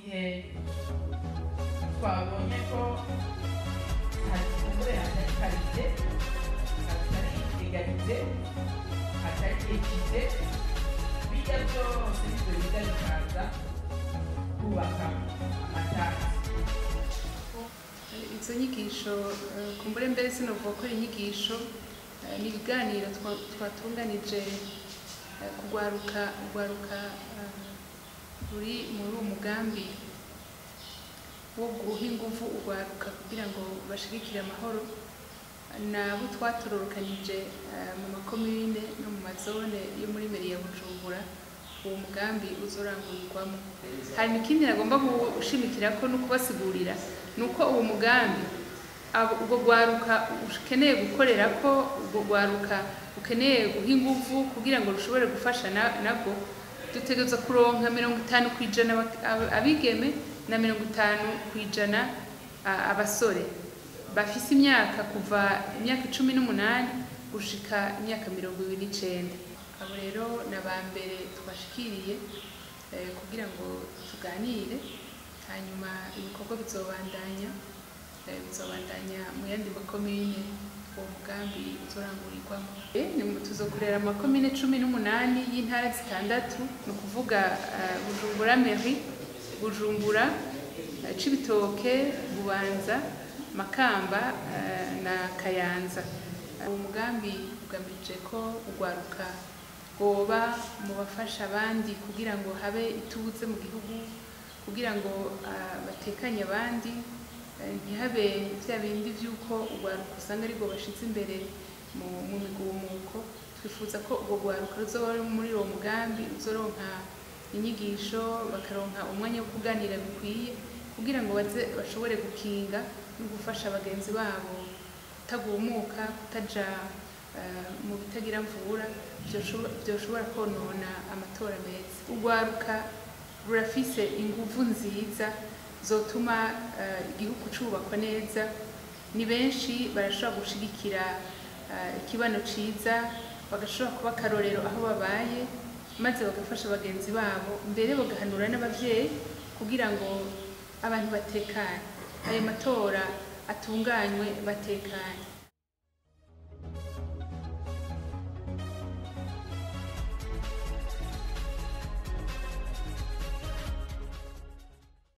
gihe twabonye ko hatari karite hatari egalize hatari ekite bijya byose ibyo biga bikaza kubaka amatara. Izo nyigisho kumbure mbere sinovuga ko ari inyigisho ni ibiganiro twatunganije kugwaruka ruri muri uwo mugambi wo guha ingufu ugwaruka kugira ngo bashigikire amahoro, nabo twatororokanije mu makomine no mu mazone yo muri meri ya Bujumbura uwo mugambi uzorangurirwamo. Hari ikindi nagomba gushimikira ko no kubasigurira nuko uwo mugambi ubwo gwaruka ukeneye gukorera ko ubwo gwaruka ukeneye guha ingufu kugira ngo rushobore gufasha nabwo dutegereza kuronka 50% abigeme na 50% abasore bafise imyaka kuva imyaka 18 gushika imyaka 29. Abo rero nabambere twashikiriye kugira ngo tuganire, hanyuma ibikorwa bizobandanya mu yandi makomine uwo mugambi uzorangurirwamo. Tuzokorera amakomine 18 y'intara zitandatu, ni ukuvuga Bujumbura Meri, Bujumbura, Cibitoke, Bubanza, Makamba na Kayanza. Uwo mugambi ugamije ko ugwaruka goba mu bafasha abandi kugira ngo habe ituze mu gihugu, kugira ngo batekanye abandi, ntihabe bya bindi by'uko ugwaruka usanga ariko bashize imbere mu migumuko. Twifuza ko ubwo gwaruka ruzoba muri uwo mugambi uzoronka inyigisho, bakaronka umwanya wo kuganira bikwiye kugira ngo bashobore gukinga no gufasha abagenzi babo kutagumuka, kutaja mu bitagira mvura byoshobora konona amatora meza. Ugwaruka rurafise inguvu nziza zotuma igihugu cubakwa neza. Ni benshi barashobora gushigikira ikibano ciza, bagashobora kuba akarorero aho babaye, maze bagafasha abagenzi babo, mbere bagahanura n'abavyeyi kugira ngo abantu batekane, ayo matora atunganywe batekanye.